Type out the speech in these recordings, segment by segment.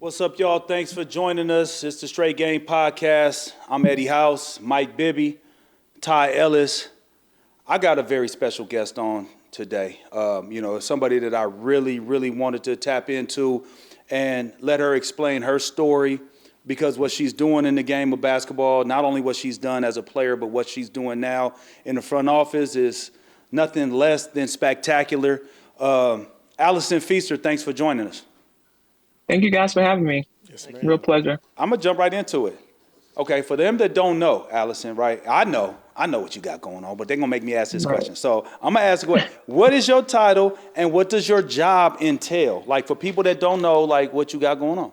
What's up, y'all? Thanks for joining us. It's the Straight Game Podcast. I'm Eddie House, Mike Bibby, Ty Ellis. I got a very special guest on today. Somebody that I really, really wanted to tap into and let her explain her story, because what she's doing in the game of basketball, not only what she's done as a player, but what she's doing now in the front office is nothing less than spectacular. Allison Feaster, thanks for joining us. Thank you guys for having me. Yes, Real ma'am. pleasure. I'm gonna jump right into it. Okay, for them that don't know, Allison, right? I know what you got going on, but they're gonna make me ask this Right. question. So I'm gonna ask what is your title and what does your job entail? Like for people that don't know, like what you got going on.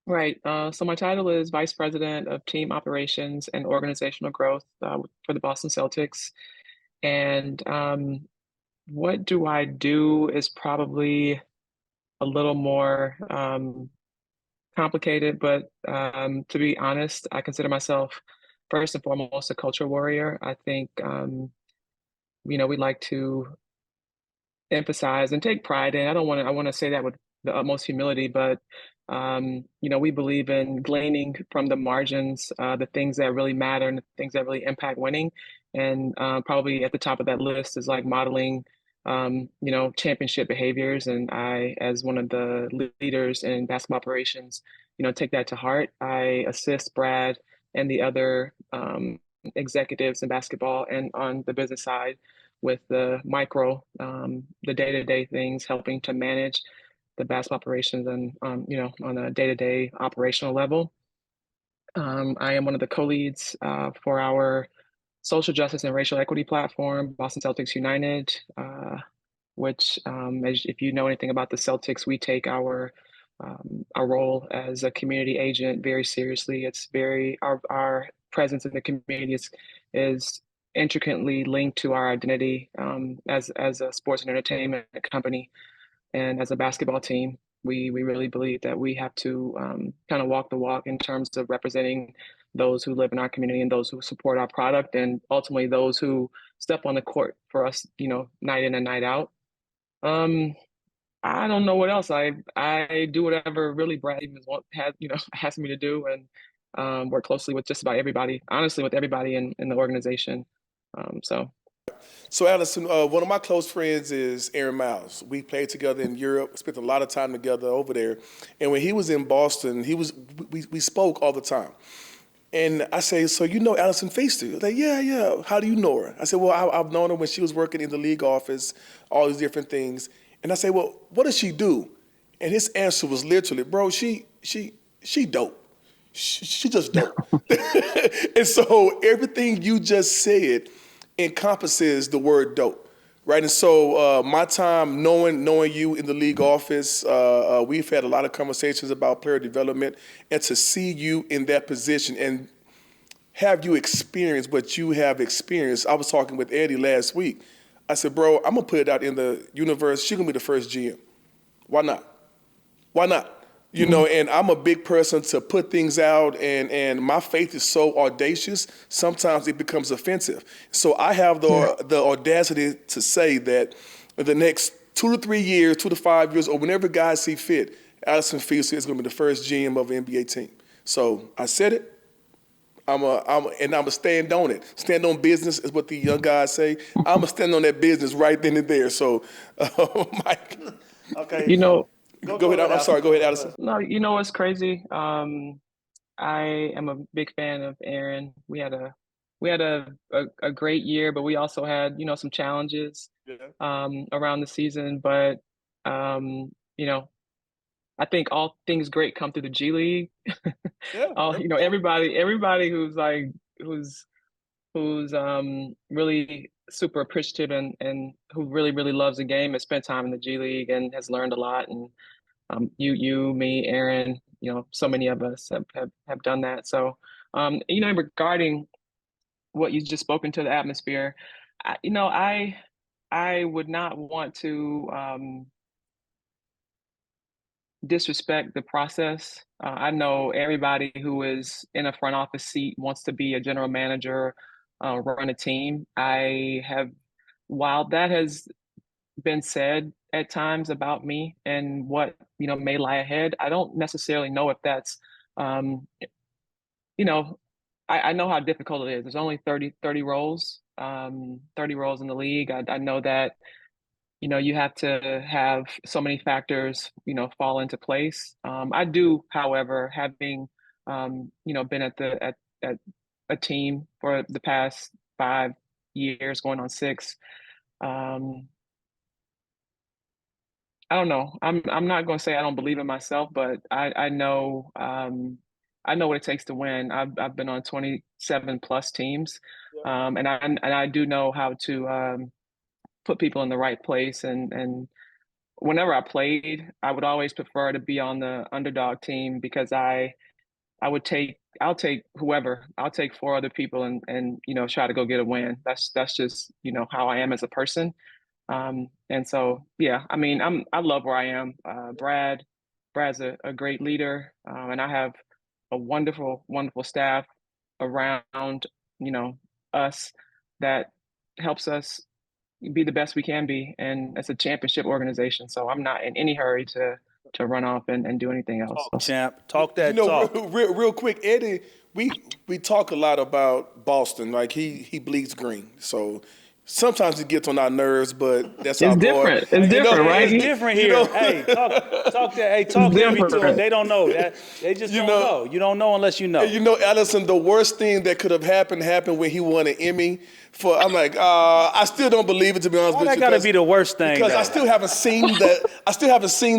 Right. So my title is Vice President of Team Operations and Organizational Growth for the Boston Celtics. And what do I do is probably a little more complicated, but to be honest, I consider myself first and foremost a culture warrior. I think, we like to emphasize and take pride in. I want to say that with the utmost humility, but we believe in gleaning from the margins, the things that really matter and the things that really impact winning. And probably at the top of that list is like modeling, championship behaviors. And I, as one of the leaders in basketball operations, take that to heart. I assist Brad and the other executives in basketball and on the business side with the day-to-day things, helping to manage the basketball operations and, on a day-to-day operational level. I am one of the co-leads for our social justice and racial equity platform, Boston Celtics United, which, if you know anything about the Celtics, we take our role as a community agent very seriously. It's our presence in the community is intricately linked to our identity as a sports and entertainment company and as a basketball team. We really believe that we have to kind of walk the walk in terms of representing those who live in our community and those who support our product, and ultimately those who step on the court for us, night in and night out. Um, I don't know what else. I do whatever really Brad even has me to do, and work closely with just about everybody. Honestly, with everybody in the organization. So So, Allison, one of my close friends is Aaron Miles. We played together in Europe, spent a lot of time together over there. And when he was in Boston, we spoke all the time. And I say, so you know Allison Feaster? He's like, yeah, yeah. How do you know her? I said, well, I've known her when she was working in the league office, all these different things. And I say, well, what does she do? And his answer was literally, bro, she dope. She just dope. And so everything you just said encompasses the word dope, right? And so my time knowing you in the league office, we've had a lot of conversations about player development, and to see you in that position and have you experience what you have experienced. I was talking with Eddie last week. I said, bro, I'm gonna put it out in the universe. She's gonna be the first GM. Why not? Why not? You know, and I'm a big person to put things out, and my faith is so audacious, sometimes it becomes offensive. So I have the audacity to say that in the next 2 to 3 years, 2 to 5 years, or whenever guys see fit, Allison Feaster is going to be the first GM of an NBA team. So I said it. I'm a stand on it. Stand on business is what the young guys say. I'm a stand on that business right then and there. So, Mike, okay, you know, go ahead. I'm sorry. Go ahead, Allison. no, what's crazy? I am a big fan of Aaron. We had a great year, but we also had some challenges Yeah. around the season. But um, you know, I think all things great come through the G League. Yeah. Everybody who's really super appreciative and who really loves the game has spent time in the G League and has learned a lot. And me, Aaron, so many of us have done that. So, regarding what you just spoken to the atmosphere, I would not want to disrespect the process. I know everybody who is in a front office seat wants to be a general manager, run a team. While that has been said at times about me and what may lie ahead. I don't necessarily know if that's, you know, I know how difficult it is. There's only 30 roles, 30 roles in the league. I know that, you have to have so many factors, fall into place. I do, however, having, been at a team for the past 5 years, going on 6. I don't know. I'm not going to say I don't believe in myself, but I know I know what it takes to win. I've been on 27 plus teams, and I do know how to put people in the right place. And whenever I played, I would always prefer to be on the underdog team because I'll take whoever. I'll take 4 other people and try to go get a win. That's just how I am as a person. And so, yeah, I mean, I love where I am. Brad's a great leader, and I have a wonderful, wonderful staff around, us that helps us be the best we can be. And it's a championship organization. So I'm not in any hurry to run off and do anything else. Talk, champ. Talk that talk. Real quick, Eddie, we talk a lot about Boston. Like he bleeds green. So sometimes it gets on our nerves, but that's our boy. Different. It's different, right? It's different here. Hey, talk that. Hey, talk heavy to them. They don't know that. They just don't know. You don't know unless you know. Allison, the worst thing that could have happened when he won an Emmy. I'm like, I still don't believe it, to be honest with you. That got to be the worst thing. Because I still haven't seen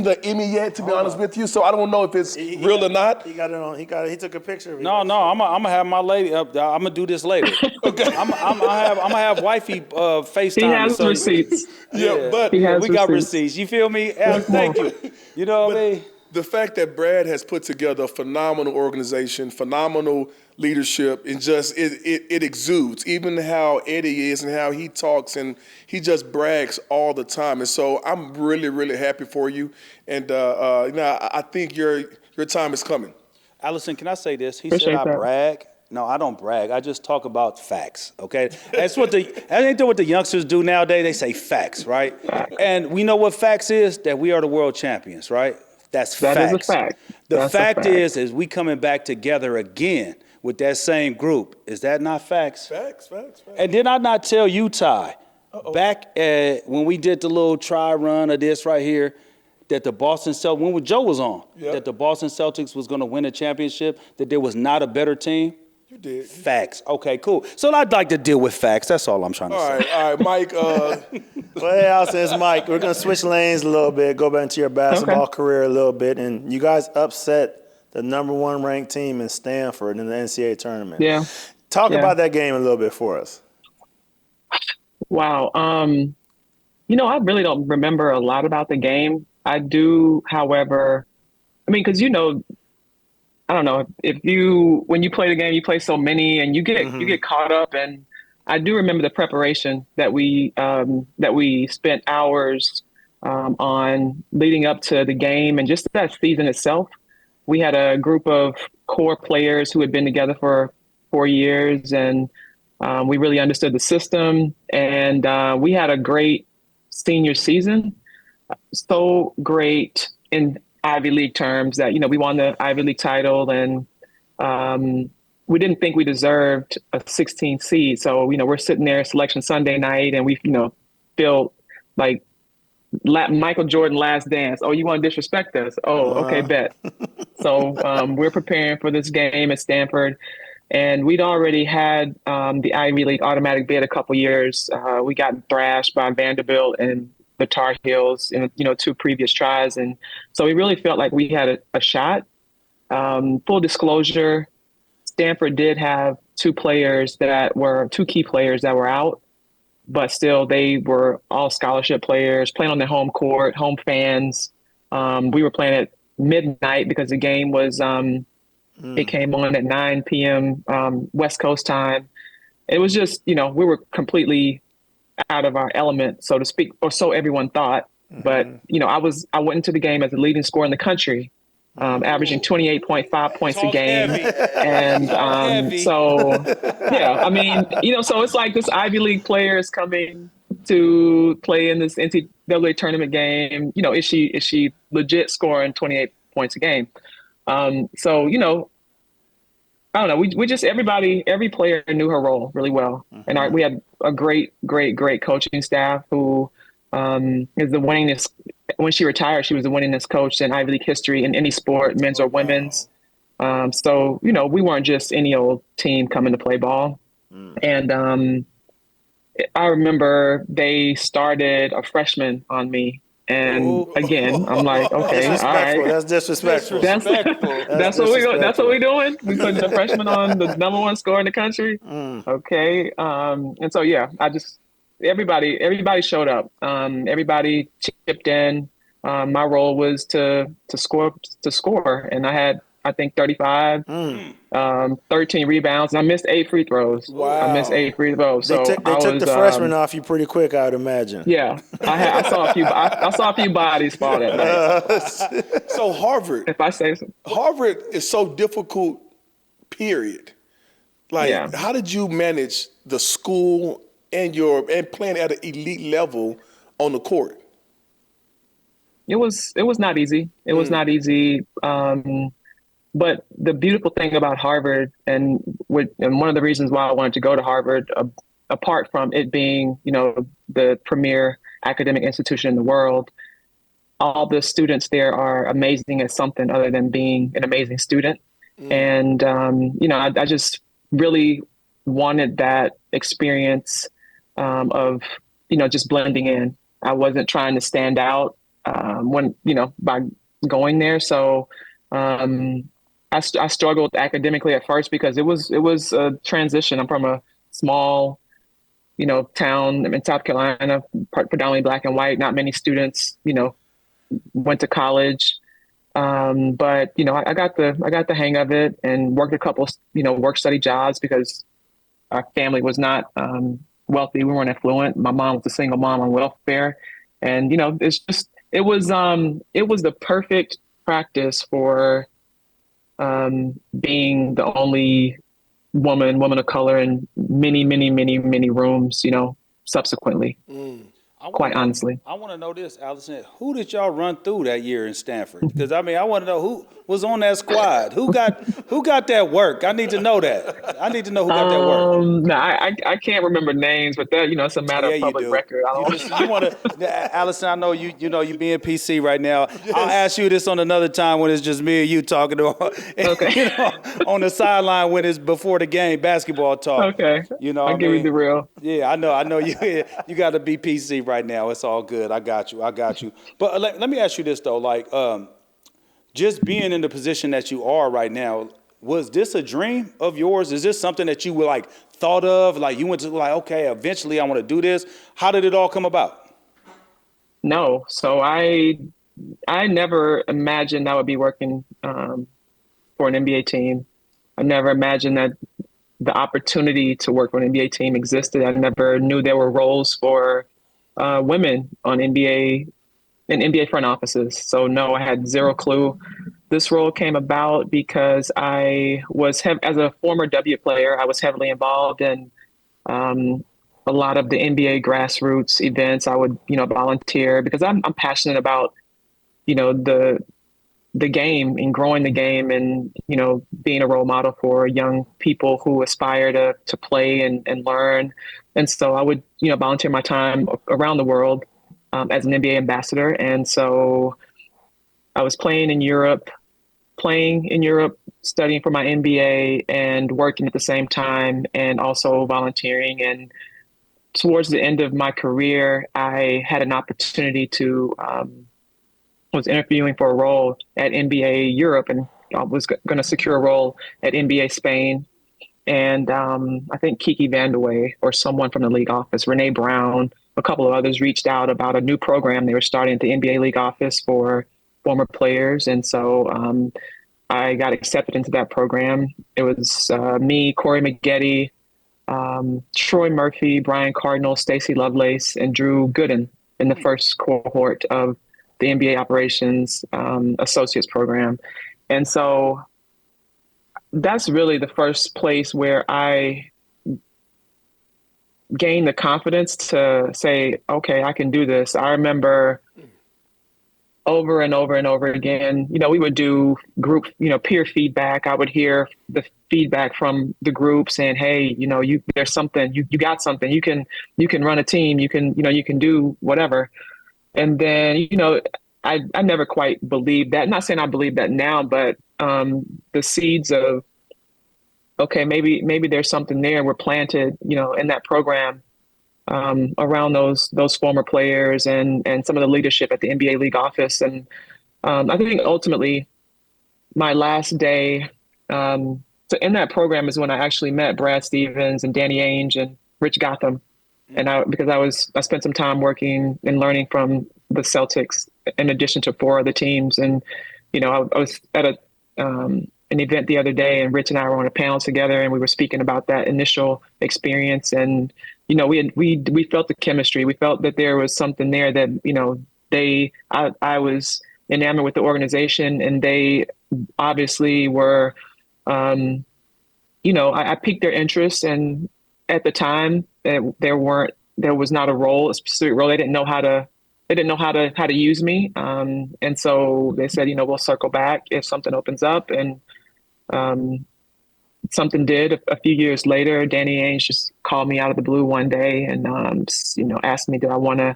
the Emmy yet, to be honest with you. So I don't know if it's real or not. He got it on. He took a picture of it. No, I'm gonna have my lady up. I'm gonna do this later. Okay. I'm gonna have wifey FaceTime. He has receipts. Yeah, but we got receipts. You feel me? Thank you. You know what I mean? The fact that Brad has put together a phenomenal organization, phenomenal leadership, and just it exudes. Even how Eddie is and how he talks, and he just brags all the time. And so I'm really, really happy for you. And I think your time is coming. Allison, can I say this? He Appreciate said I that. brag. No, I don't brag. I just talk about facts. Okay, that ain't what the youngsters do nowadays. They say facts, right? And we know what facts is. That we are the world champions, right? That's facts. That is a fact. The fact is we coming back together again with that same group. Is that not facts? Facts. And did I not tell you, Ty, back when we did the little try run of this right here, that the Boston Celtics, when Joe was on, that the Boston Celtics was going to win a championship, that there was not a better team? You did. Facts. Okay, cool. So I'd like to deal with facts. That's all I'm trying to say. All right, Mike. Well, hey, Allison, it's Mike. We're going to switch lanes a little bit, go back into your basketball career a little bit. And you guys upset the number 1 ranked team in Stanford in the NCAA tournament. Yeah. Talk about that game a little bit for us. Wow. I really don't remember a lot about the game. I do, however, because I don't know when you play the game, you play so many and you get caught up. And I do remember the preparation that we spent hours on leading up to the game and just that season itself. We had a group of core players who had been together for 4 years, and we really understood the system. And we had a great senior season, so great in Ivy League terms that, we won the Ivy League title, and we didn't think we deserved a 16th seed. So, we're sitting there selection Sunday night and we, feel like Michael Jordan Last Dance. Oh, you want to disrespect us? Oh, okay, bet. So we're preparing for this game at Stanford, and we'd already had the Ivy League automatic bid a couple years. We got thrashed by Vanderbilt and the Tar Heels in 2 previous tries, and so we really felt like we had a shot. Full disclosure, Stanford did have 2 key players that were out, but still they were all scholarship players playing on their home court, home fans. We were playing at midnight because the game was it came on at 9 p.m. West Coast time. It was just we were completely out of our element, so to speak, or so everyone thought. But I went into the game as the leading scorer in the country, averaging 28.5 points a game, and so so it's like this Ivy League player is coming to play in this WNBA tournament game. Is she legit scoring 28 points a game? So I don't know. We just every player knew her role really well, and we had a great coaching staff who is the winningest. When she retired, she was the winningest coach in Ivy League history in any sport, men's or women's. So we weren't just any old team coming to play ball. And I remember they started a freshman on me. And again, I'm like, okay, all right. That's disrespectful. That's what we doing. We putting the freshman on the number one scorer in the country. Okay. And so everybody showed up. Everybody chipped in. My role was to score, and I had, I think, 35, 13 rebounds, and I missed 8 free throws. Wow. I missed 8 free throws. So they took the freshman off you pretty quick, I would imagine. Yeah, I saw a few. I saw a few bodies fall that night. So Harvard, if I say so. Harvard is so difficult. Period. Like, how did you manage the school and playing at an elite level on the court? It was not easy. It was not easy. But the beautiful thing about Harvard, and one of the reasons why I wanted to go to Harvard, apart from it being, the premier academic institution in the world, all the students there are amazing at something other than being an amazing student. And, I just really wanted that experience of, just blending in. I wasn't trying to stand out by going there. So I struggled academically at first because it was a transition. I'm from a small, town in South Carolina, predominantly Black and white. Not many students, went to college. But I got the hang of it and worked a couple, work study jobs because our family was not wealthy. We weren't affluent. My mom was a single mom on welfare, and it was the perfect practice for being the only woman of color in many rooms, subsequently. Quite honestly. I want to know this, Allison. Who did y'all run through that year in Stanford? Because I want to know who was on that squad. Who got that work? I need to know that. I need to know who got that work. No, I can't remember names, but that it's a matter of public record. You want to, Allison? I know you being PC right now. Yes. I'll ask you this on another time when it's just me and you talking to, okay. On the sideline when it's before the game, basketball talk. Okay. I'll give you the real. Yeah, I know you. You got to be PC right now. It's all good. I got you. But let me ask you this though, like, just being in the position that you are right now, was this a dream of yours? Is this something that you were thought of? Like you went to okay, eventually I want to do this. How did it all come about? No. So I never imagined I would be working for an NBA team. I never imagined that the opportunity to work for an NBA team existed. I never knew there were roles for women on NBA front offices. So no, I had zero clue. This role came about because I was, as a former W player, I was heavily involved in a lot of the NBA grassroots events. I would, volunteer because I'm passionate about, the game and growing the game and, being a role model for young people who aspire to play and learn. And so I would, volunteer my time around the world as an NBA ambassador. And so I was playing in Europe, studying for my MBA and working at the same time and also volunteering. And towards the end of my career, I had an opportunity to, was interviewing for a role at NBA Europe, and I was going to secure a role at NBA Spain. And I think Kiki Vandeweghe or someone from the league office, Renee Brown, a couple of others reached out about a new program they were starting at the NBA league office for former players. And so I got accepted into that program. It was me, Corey Maggette, Troy Murphy, Brian Cardinal, Stacey Lovelace, and Drew Gooden in the first cohort of the NBA operations associates program. And so that's really the first place where I gain the confidence to say, okay, I can do this. I remember over and over and over again, we would do group, peer feedback. I would hear the feedback from the group saying, hey, there's something, you got something, you can run a team, you can do whatever. And then, I never quite believed that. Not saying I believe that now, but the seeds of, okay, maybe there's something there were planted, in that program around those former players and some of the leadership at the NBA league office. And I think ultimately my last day, so in that program is when I actually met Brad Stevens and Danny Ainge and Rich Gotham. And I spent some time working and learning from the Celtics in addition to 4 other teams. And, I was at an event the other day, and Rich and I were on a panel together, and we were speaking about that initial experience. And, we felt the chemistry. We felt that there was something there that, I was enamored with the organization, and they obviously were, I piqued their interest. And at the time, there was not a specific role. They didn't know how to use me. And so they said, we'll circle back if something opens up. And something did. A few years later, Danny Ainge just called me out of the blue one day and, asked me, did I want to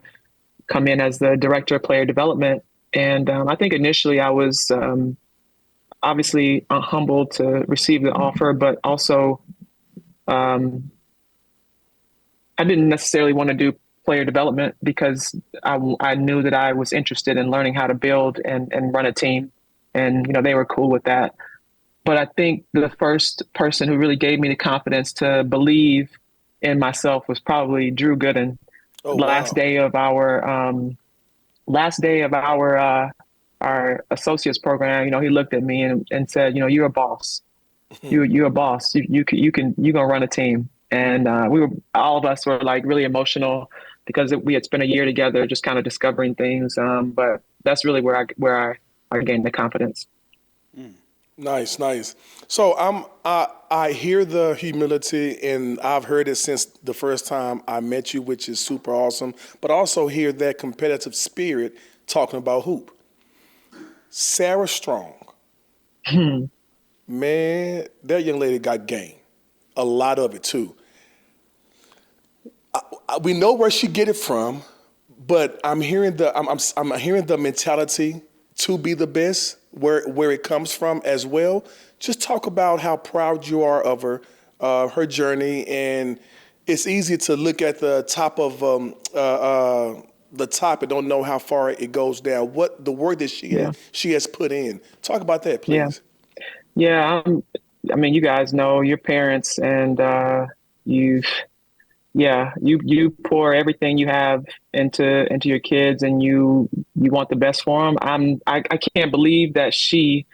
come in as the director of player development? And I think initially I was obviously humbled to receive the offer, but also I didn't necessarily want to do player development because I knew that I was interested in learning how to build and run a team. And, they were cool with that. But I think the first person who really gave me the confidence to believe in myself was probably Drew Gooden. Oh, Last day of our our associates program, he looked at me and said, you're a boss. You're a boss. You're gonna run a team. And all of us were like really emotional because we had spent a year together, just kind of discovering things. But that's really where I gained the confidence. Nice. So I hear the humility, and I've heard it since the first time I met you, which is super awesome. But also hear that competitive spirit talking about hoop. Sarah Strong, man, that young lady got game, a lot of it too. We know where she get it from, but I'm hearing the mentality to be the best, where it comes from as well. Just talk about how proud you are of her journey, and it's easy to look at the top of the top and don't know how far it goes down. What the work that she has put in. Talk about that, please. Yeah. I mean, you guys know your parents, and you pour everything you have into your kids, and you want the best for them. I can't believe that she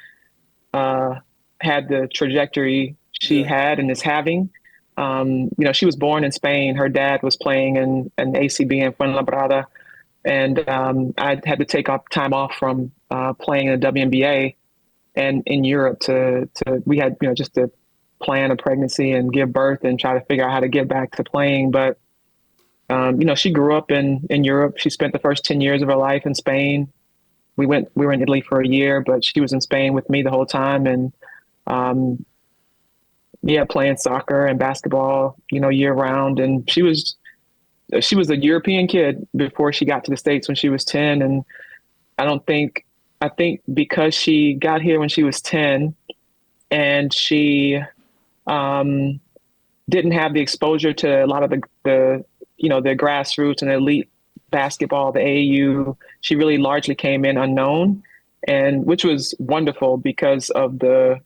had the trajectory she had and is having. She was born in Spain. Her dad was playing in ACB in Fuenlabrada, and I had to take time off from playing in the WNBA and in Europe we had just to plan a pregnancy and give birth and try to figure out how to get back to playing. But, she grew up in Europe. She spent the first 10 years of her life in Spain. We were in Italy for a year, but she was in Spain with me the whole time. And, playing soccer and basketball, year round. And she was a European kid before she got to the States when she was 10. And I think because she got here when she was 10 and she didn't have the exposure to a lot of the grassroots and elite basketball, the AAU. She really largely came in unknown, and which was wonderful because of the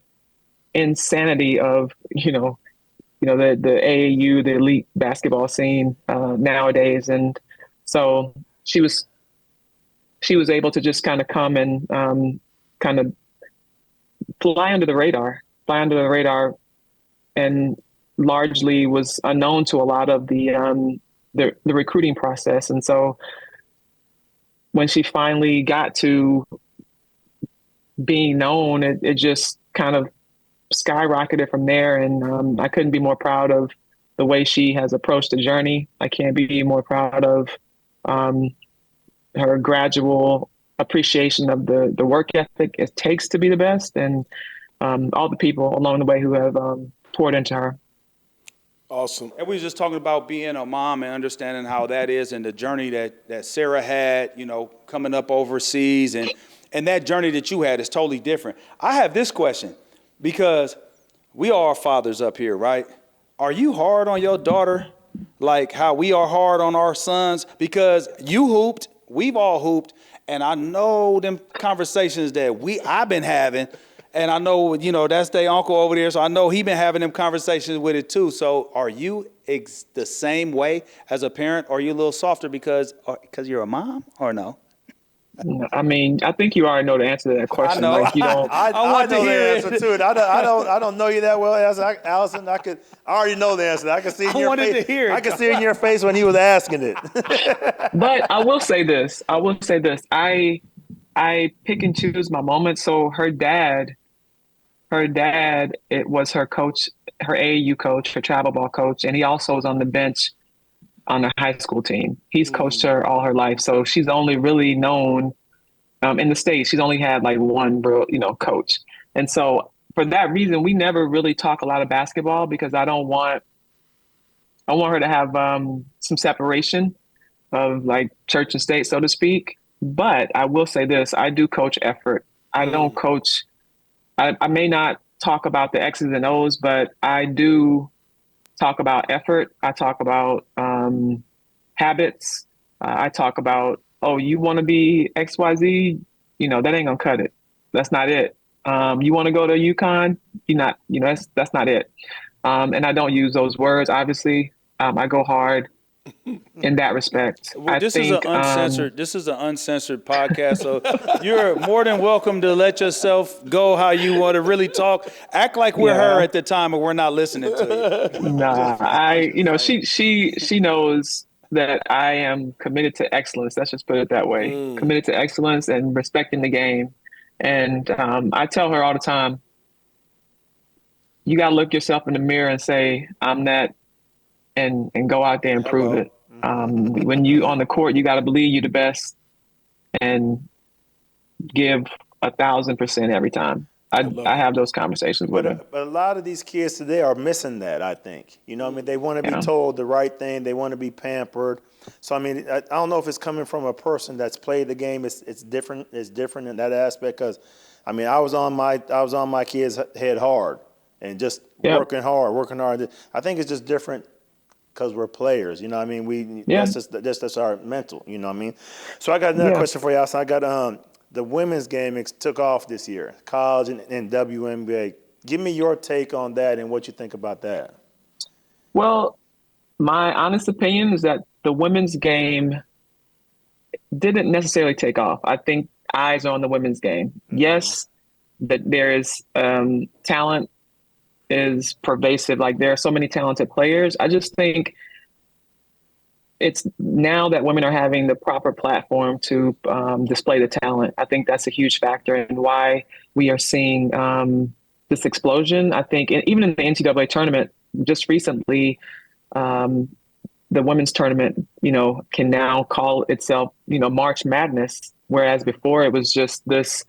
insanity of the AAU, the elite basketball scene nowadays. And so she was able to just kind of come and kind of fly under the radar, and largely was unknown to a lot of the recruiting process. And so when she finally got to being known, it just kind of skyrocketed from there. And I couldn't be more proud of the way she has approached the journey. I can't be more proud of her gradual appreciation of the work ethic it takes to be the best, and all the people along the way who have poured into her. Awesome. And we were just talking about being a mom and understanding how that is and the journey that Sarah had, coming up overseas and that journey that you had is totally different. I have this question because we are fathers up here, right? Are you hard on your daughter like how we are hard on our sons? Because you hooped, we've all hooped, and I know them conversations that I've been having. And I know, that's their uncle over there, so I know he been having them conversations with it too. So are you the same way as a parent, or are you a little softer because you're a mom, or no? I mean, I think you already know the answer to that question. I know. Like, you don't. I want to know hear the it. answer to it. I don't know you that well, Allison. I already know the answer. I can see it in your face. wanted to hear it. I can see it in your face when he was asking it. But I will say this. I pick and choose my moments. So her dad, it was her coach, her AAU coach, her travel ball coach, and he also was on the bench on the high school team. He's coached her all her life, so she's only really known in the States. She's only had like one real, coach, and so for that reason, we never really talk a lot of basketball because I want her to have some separation of like church and state, so to speak. But I will say this: I do coach effort. I don't coach. I may not talk about the X's and O's, but I do talk about effort. I talk about habits. I talk about, you want to be XYZ, that ain't gonna cut it. That's not it. You want to go to UConn? That's not it. And I don't use those words. Obviously, I go hard in that respect. Well, this is an uncensored podcast, so you're more than welcome to let yourself go how you want to really talk. Act like we're her at the time, and we're not listening to you. Nah, she knows that I am committed to excellence. Let's just put it that way. Committed to excellence and respecting the game. And I tell her all the time, you got to look yourself in the mirror and say, I'm that, and go out there and prove it. When you on the court, you got to believe you're the best and give 1,000% every time. I have those conversations with her. But a lot of these kids today are missing that, I think. They want to be told the right thing. They want to be pampered. So, I don't know if it's coming from a person that's played the game. It's different. It's different in that aspect because, I was on my kids' head hard and just working hard. I think it's just different because we're players. That's our mental. So I got another question for you, Allison. I got the women's game took off this year, college and WNBA. Give me your take on that and what you think about that. Well, my honest opinion is that the women's game didn't necessarily take off. I think eyes are on the women's game. Mm-hmm. Yes, that there is talent is pervasive. Like there are so many talented players. I just think it's now that women are having the proper platform to display the talent. I think that's a huge factor in why we are seeing this explosion. I think even in the NCAA tournament, just recently, the women's tournament, can now call itself, March Madness, whereas before it was just this.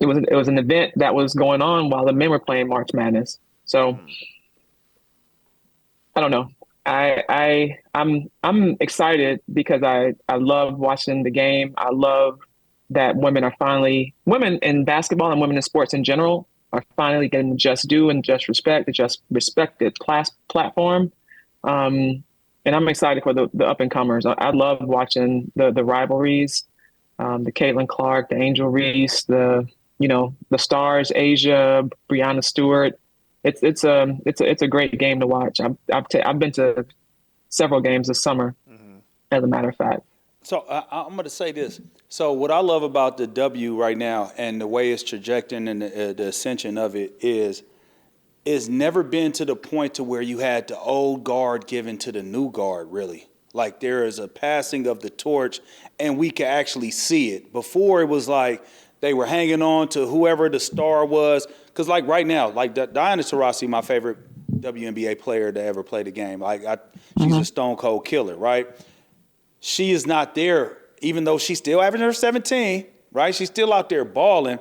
It was an event that was going on while the men were playing March Madness. So I don't know. I'm excited because I love watching the game. I love that women in basketball and women in sports in general are finally getting the just due and just respect, the just respected platform. And I'm excited for the up and comers. I love watching the rivalries, the Caitlin Clark, the Angel Reese, the stars, Asia, Breanna Stewart. It's a great game to watch. I've been to several games this summer, as a matter of fact. So I'm going to say this. So what I love about the W right now and the way it's trajecting and the ascension of it is never been to the point to where you had the old guard given to the new guard, really. Like there is a passing of the torch and we can actually see it. Before it was like they were hanging on to whoever the star was. Because like right now, like Diana Taurasi, my favorite WNBA player to ever play the game. She's a stone cold killer, right? She is not there, even though she's still averaging her 17, right? She's still out there balling,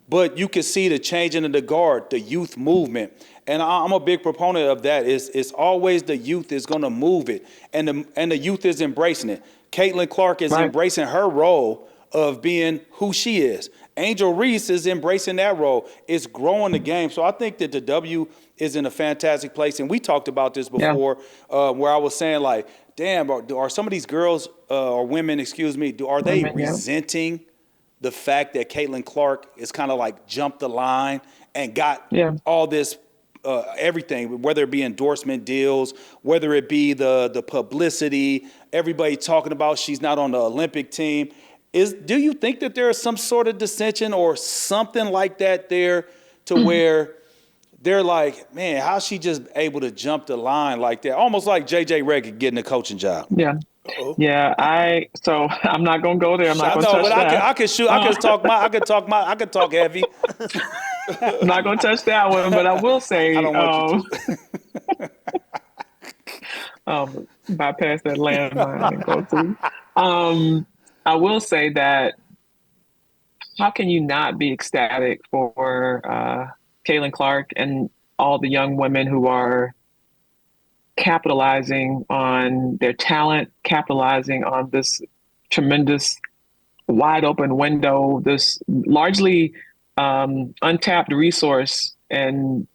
but you can see the changing of the guard, the youth movement. And I'm a big proponent of that. It's always the youth is going to move it, and the youth is embracing it. Caitlin Clark is embracing her role of being who she is. Angel Reese is embracing that role. It's growing the game. So I think that the W is in a fantastic place. And we talked about this before, where I was saying, like, damn, are some of these girls or women, are they resenting the fact that Caitlin Clark is kind of like jumped the line and got all this everything, whether it be endorsement deals, whether it be the publicity, everybody talking about she's not on the Olympic team. Do you think that there is some sort of dissension or something like that there to where they're like, man, how's she just able to jump the line like that? Almost like JJ Redick getting a coaching job. Yeah. Uh-oh. Yeah, so I'm not gonna go there. I'm not gonna touch that. I can shoot. I can talk heavy. I'm not gonna touch that one, but I will say, I don't want you to. bypass that landmine and go through. I will say that how can you not be ecstatic for Caitlin Clark and all the young women who are capitalizing on their talent, capitalizing on this tremendous wide open window, this largely untapped resource, and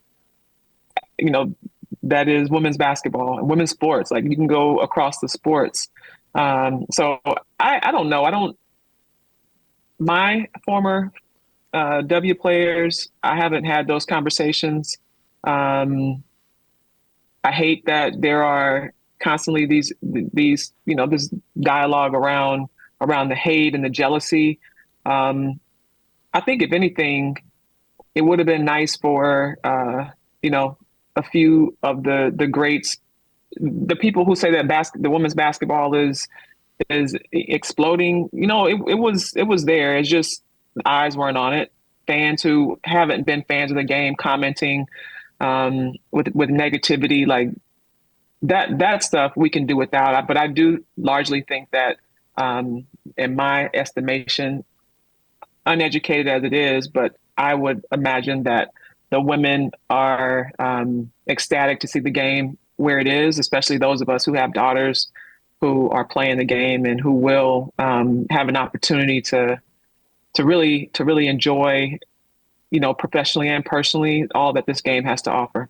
that is women's basketball and women's sports. Like, you can go across the sports. So I don't know. My former W players, I haven't had those conversations. I hate that there are constantly these this dialogue around the hate and the jealousy. I think if anything, it would have been nice for a few of the greats, the people who say that the women's basketball is exploding. It was there. It's just eyes weren't on it. Fans who haven't been fans of the game commenting with negativity, like that stuff we can do without. But I do largely think that, in my estimation, uneducated as it is, but I would imagine that the women are ecstatic to see the game where it is, especially those of us who have daughters who are playing the game and who will have an opportunity to really enjoy, professionally and personally, all that this game has to offer.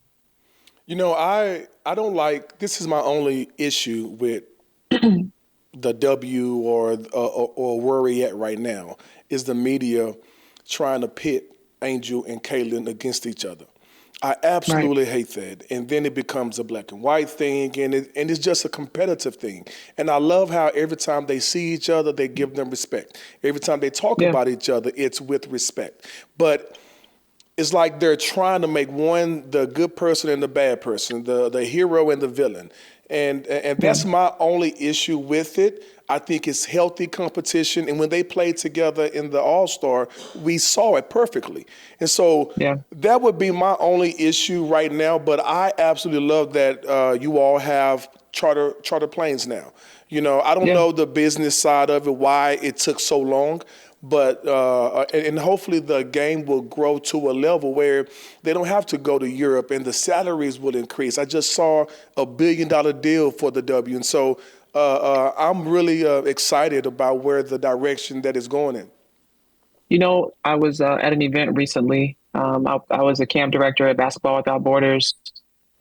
I don't like, this is my only issue with the W or where we at right now, is the media trying to pit Angel and Caitlin against each other. I absolutely hate that. And then it becomes a black and white thing, and it's just a competitive thing. And I love how every time they see each other, they give them respect. Every time they talk about each other, it's with respect. But it's like they're trying to make one the good person and the bad person, the hero and the villain. And that's my only issue with it. I think it's healthy competition. And when they played together in the All-Star, we saw it perfectly. And so that would be my only issue right now. But I absolutely love that you all have charter planes now. I don't know the business side of it, why it took so long. But and hopefully the game will grow to a level where they don't have to go to Europe and the salaries will increase. I just saw $1 billion deal for the W. And so I'm really excited about where the direction that is going in. I was at an event recently. I was a camp director at Basketball Without Borders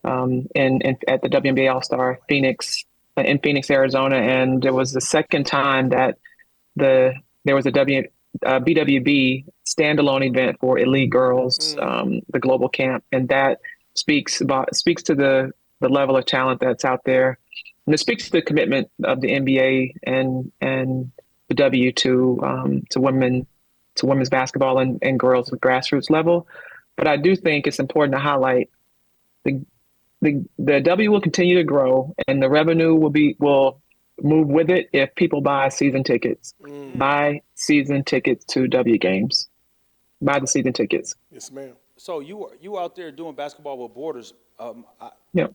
at the WNBA All-Star Phoenix, in Phoenix, Arizona. And there was the second time that there was a BWB standalone event for elite girls, the global camp, and that speaks to the level of talent that's out there, and it speaks to the commitment of the NBA and the W to women's basketball and girls at grassroots level. But I do think it's important to highlight the W will continue to grow, and the revenue will move with it if people buy season tickets. Buy season tickets to W games. Buy the season tickets. Yes, ma'am. So you out there doing basketball with Borders? Yeah.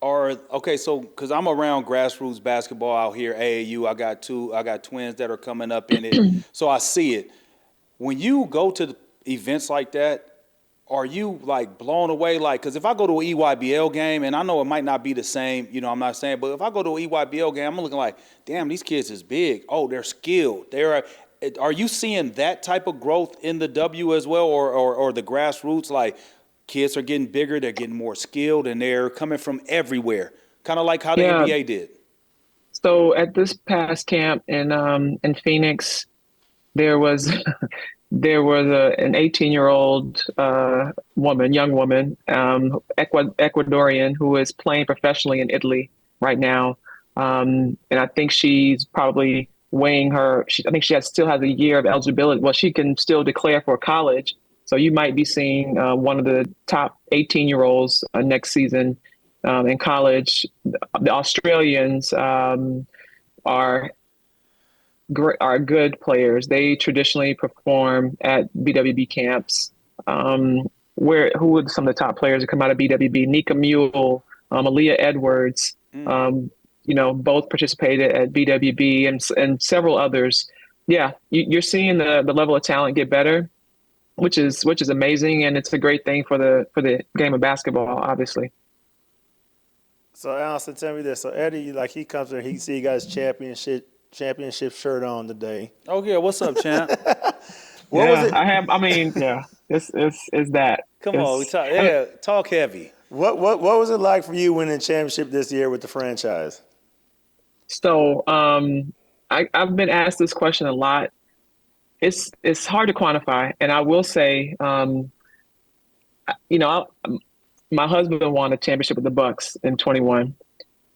So because I'm around grassroots basketball out here, AAU. I got twins that are coming up in it, so I see it. When you go to events like that, are you like blown away? Like, because if I go to an EYBL game, and I know it might not be the same, I'm not saying, but if I go to an EYBL game, I'm looking like, damn, these kids is big. Oh, they're skilled. Are you seeing that type of growth in the W as well, or the grassroots? Like, kids are getting bigger, they're getting more skilled, and they're coming from everywhere, kind of like how the Yeah. NBA did. So at this past camp in Phoenix, there was an 18-year-old young woman, Ecuadorian, who is playing professionally in Italy right now, and I think she's probably weighing her. I think still has a year of eligibility. Well, she can still declare for college, so you might be seeing one of the top 18-year-olds next season in college. The Australians are good players. They traditionally perform at BWB camps. Who would some of the top players that come out of BWB? Nika Mule, Aaliyah Edwards, both participated at BWB and several others. Yeah, you're seeing the level of talent get better, which is amazing, and it's a great thing for the game of basketball, obviously. So Allison, tell me this. So Eddie, like he comes in, he see you guys championship shirt on today. Oh yeah, what's up, champ? What was it? It's that. Come on, talk heavy. What was it like for you winning championship this year with the franchise? So I've been asked this question a lot. It's hard to quantify, and I will say, my husband won a championship with the Bucks in 21,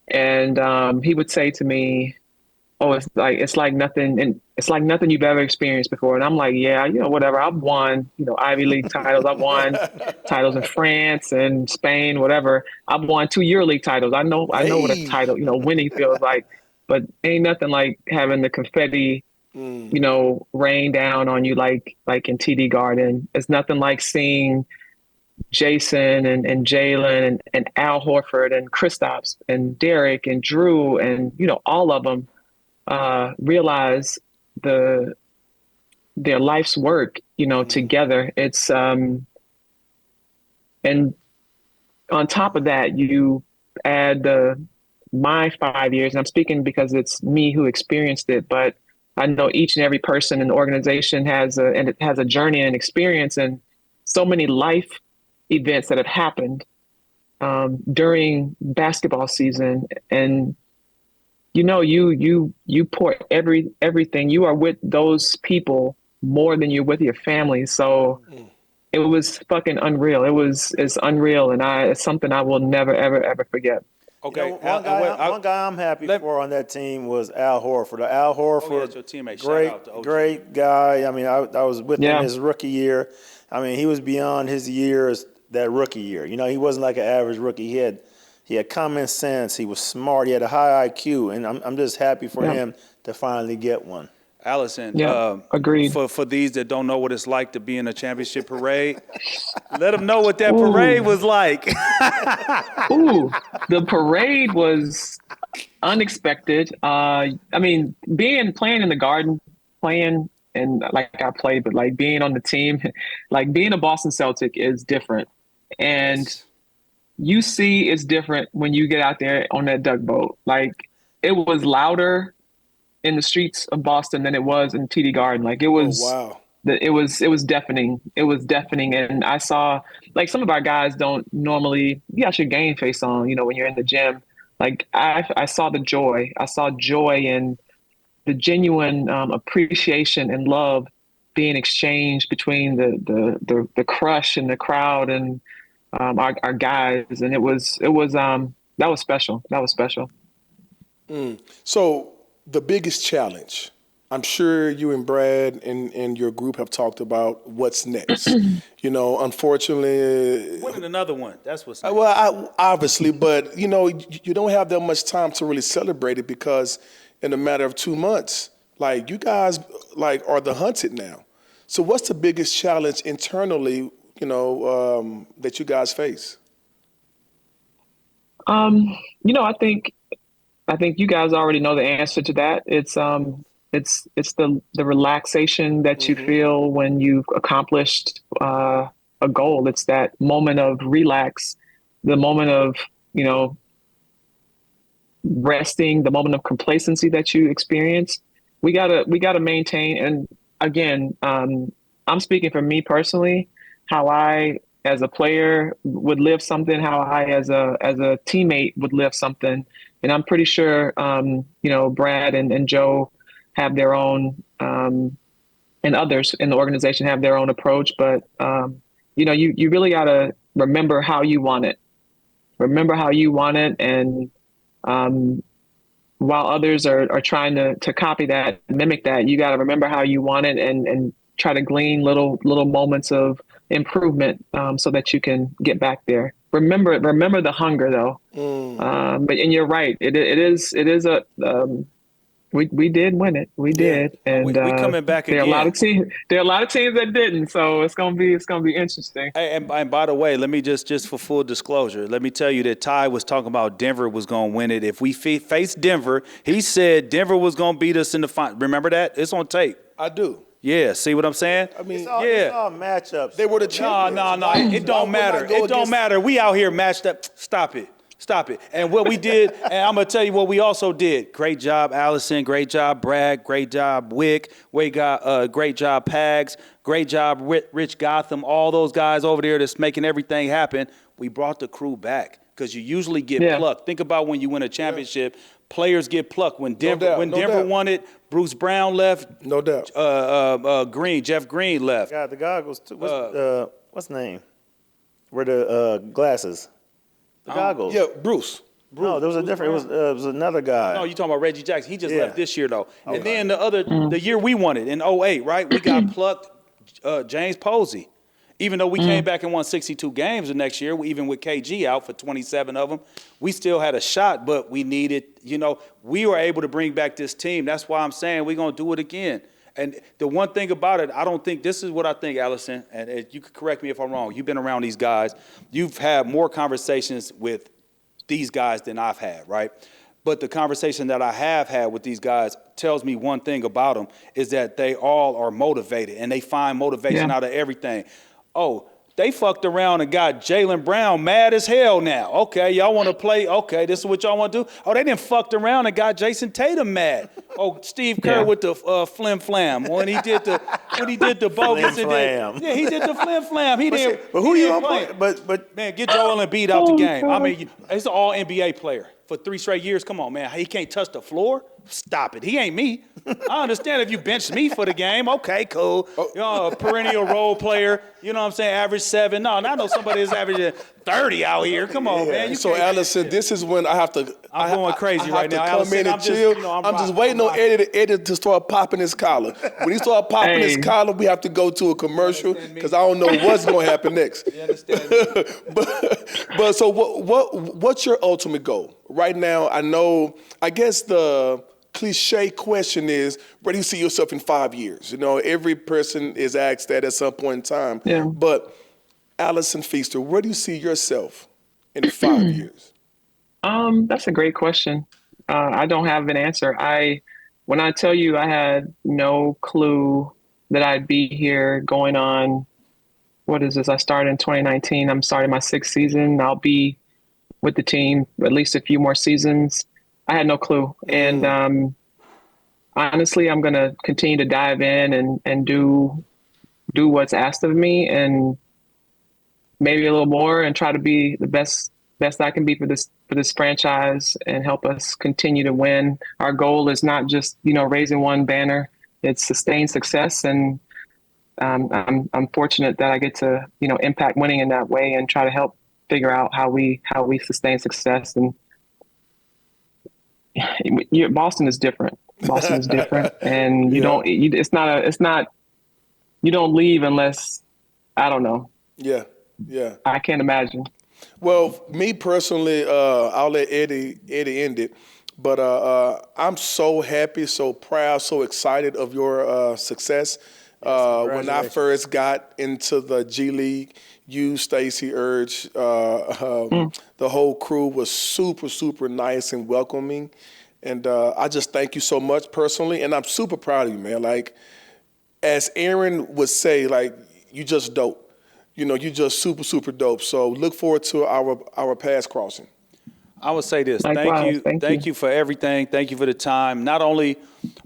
and he would say to me, "Oh, it's like nothing, and it's like nothing you've ever experienced before." And I'm like, "Yeah, whatever. I've won, Ivy League titles. I've won titles in France and Spain, whatever. I've won 2 EuroLeague titles. I know what a title, winning feels like, but ain't nothing like having the confetti." Rain down on you like in TD Garden. It's nothing like seeing Jason and Jalen and Al Horford and Kristaps and Derek and Drew and all of them realize their life's work together. It's and on top of that you add my 5 years, and I'm speaking because it's me who experienced it, but I know each and every person in the organization has a journey and experience and so many life events that have happened during basketball season. And you pour everything. You are with those people more than you're with your family. So it was fucking unreal. It's unreal, and it's something I will never ever forget. Okay, one guy I'm happy for on that team was Al Horford. Al Horford, your teammate. Great guy. I mean, I was with him his rookie year. I mean, he was beyond his years that rookie year. He wasn't like an average rookie. He had common sense. He was smart. He had a high IQ, and I'm just happy for him to finally get one. Allison, agreed. For these that don't know what it's like to be in a championship parade, let them know what that parade was like. Ooh, the parade was unexpected. I mean, playing in the Garden, playing and like I played, but like being on the team, like being a Boston Celtic is different, and you see it's different when you get out there on that duck boat. Like it was louder in the streets of Boston than it was in TD Garden. Like it was, it was deafening. It was deafening. And I saw like some of our guys don't normally, you got your game face on, when you're in the gym. Like I saw the joy. I saw joy in the genuine appreciation and love being exchanged between the crush and the crowd and our guys. And that was special. That was special. So the biggest challenge, I'm sure you and Brad and your group have talked about what's next. Unfortunately, winning another one. That's what's next. Well, obviously, but you don't have that much time to really celebrate it because in a matter of 2 months, like you guys like are the hunted now. So what's the biggest challenge internally, that you guys face? I think you guys already know the answer to that. It's the relaxation that you feel when you've accomplished a goal. It's that moment of relax, the moment of, resting, the moment of complacency that you experience. We gotta maintain. And again, I'm speaking for me personally, how I as a player would live something, how I as a teammate would live something. And I'm pretty sure Brad and Joe have their own, and others in the organization have their own approach. But you really gotta remember how you want it. Remember how you want it, and while others are trying to copy that, mimic that, you got to remember how you want it, and try to glean little moments of improvement, so that you can get back there. Remember the hunger though. And you're right. It is a we did win it. We did, and we coming back there again. There are a lot of teams that didn't. So it's gonna be interesting. Hey, and by the way, let me just for full disclosure, let me tell you that Ty was talking about Denver was going to win it. If we face Denver, he said Denver was going to beat us in the final. Remember that? It's on tape. I do. Yeah, see what I'm saying? I mean, It's all matchups. they were the champions. No, it don't matter. It don't matter. We out here matched up. Stop it. And what we did, and I'm going to tell you what we also did. Great job, Allison. Great job, Brad. Great job, Wick. Great job, Pags. Great job, Rich Gotham. All those guys over there that's making everything happen. We brought the crew back because you usually get plucked. Think about when you win a championship, players get plucked. When Denver won it, Bruce Brown left. No doubt. Jeff Green left. Got the goggles too. What's the name? Where the glasses? The goggles. Yeah, Bruce. No, there was a different. It was another guy. No, you talking about Reggie Jackson. He just left this year though. Okay. And then the year we won it in 08, right? We got plucked James Posey. Even though we came back and won 62 games the next year, even with KG out for 27 of them, we still had a shot, but we needed, we were able to bring back this team. That's why I'm saying we're going to do it again. And the one thing about it, I don't think, this is what I think, Allison, and you could correct me if I'm wrong. You've been around these guys. You've had more conversations with these guys than I've had, right? But the conversation that I have had with these guys tells me one thing about them is that they all are motivated and they find motivation out of everything. Oh, they fucked around and got Jaylen Brown mad as hell now. Okay, y'all want to play? Okay, this is what y'all want to do? Oh, they didn't fucked around and got Jason Tatum mad. Oh, Steve Kerr with the flim flam when he did the bogus. Flim flam. Yeah, he did the flim flam. He didn't. But who you play? gonna put? But man, get Joel Embiid out the game. I mean, he's an all NBA player for 3 straight years. Come on, man. He can't touch the floor. Stop it. He ain't me. I understand if you bench me for the game. Okay, cool. A perennial role player. You know what I'm saying? Average 7. No, I know somebody that's averaging 30 out here. Come on, man. So, Allison, this is when I have to. I'm going crazy right now. Come in and chill. I'm just waiting on Eddie to start popping his collar. When he start popping his collar, we have to go to a commercial because I don't know what's going to happen next. You understand me? but so what's your ultimate goal right now? I guess the cliche question is, where do you see yourself in 5 years? Every person is asked that at some point in time. Yeah. But Allison Feaster, where do you see yourself in 5 years? That's a great question. I don't have an answer. When I tell you I had no clue that I'd be here going on, what is this? I started in 2019. I'm starting my 6th season. I'll be with the team at least a few more seasons. I had no clue. And honestly, I'm going to continue to dive in and do what's asked of me, and maybe a little more, and try to be the best I can be for this franchise and help us continue to win. Our goal is not just, raising one banner. It's sustained success. And I'm fortunate that I get to, impact winning in that way and try to help figure out how we sustain success. And Boston is different. Boston is different, and you don't leave unless, I don't know. Yeah. I can't imagine. Well, me personally, I'll let Eddie end it, but I'm so happy, so proud, so excited of your success. When I first got into the G League, you, Stacey, Urge, the whole crew was super, super nice and welcoming. And I just thank you so much personally. And I'm super proud of you, man. Like, as Aaron would say, like, you just dope. You know, you just super, super dope. So look forward to our paths crossing. I would say this. Likewise, Thank you for everything. Thank you for the time. Not only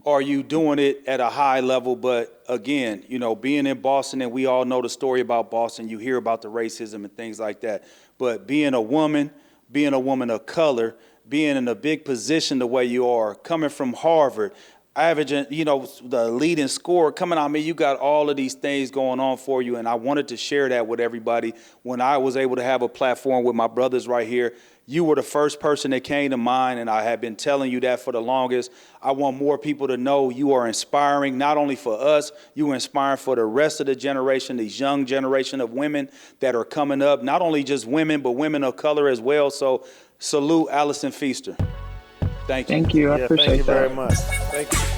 are you doing it at a high level, but again, you know, being in Boston, and we all know the story about Boston, you hear about the racism and things like that. But being a woman of color, being in a big position the way you are, coming from Harvard, averaging, you know, the leading scorer, coming out, I mean, you got all of these things going on for you. And I wanted to share that with everybody. When I was able to have a platform with my brothers right here, you were the first person that came to mind, and I have been telling you that for the longest. I want more people to know you are inspiring, not only for us, you are inspiring for the rest of the generation, these young generation of women that are coming up, not only just women, but women of color as well. So salute Allison Feaster. Thank you. Thank you. I appreciate thank you that. very much. Thank you.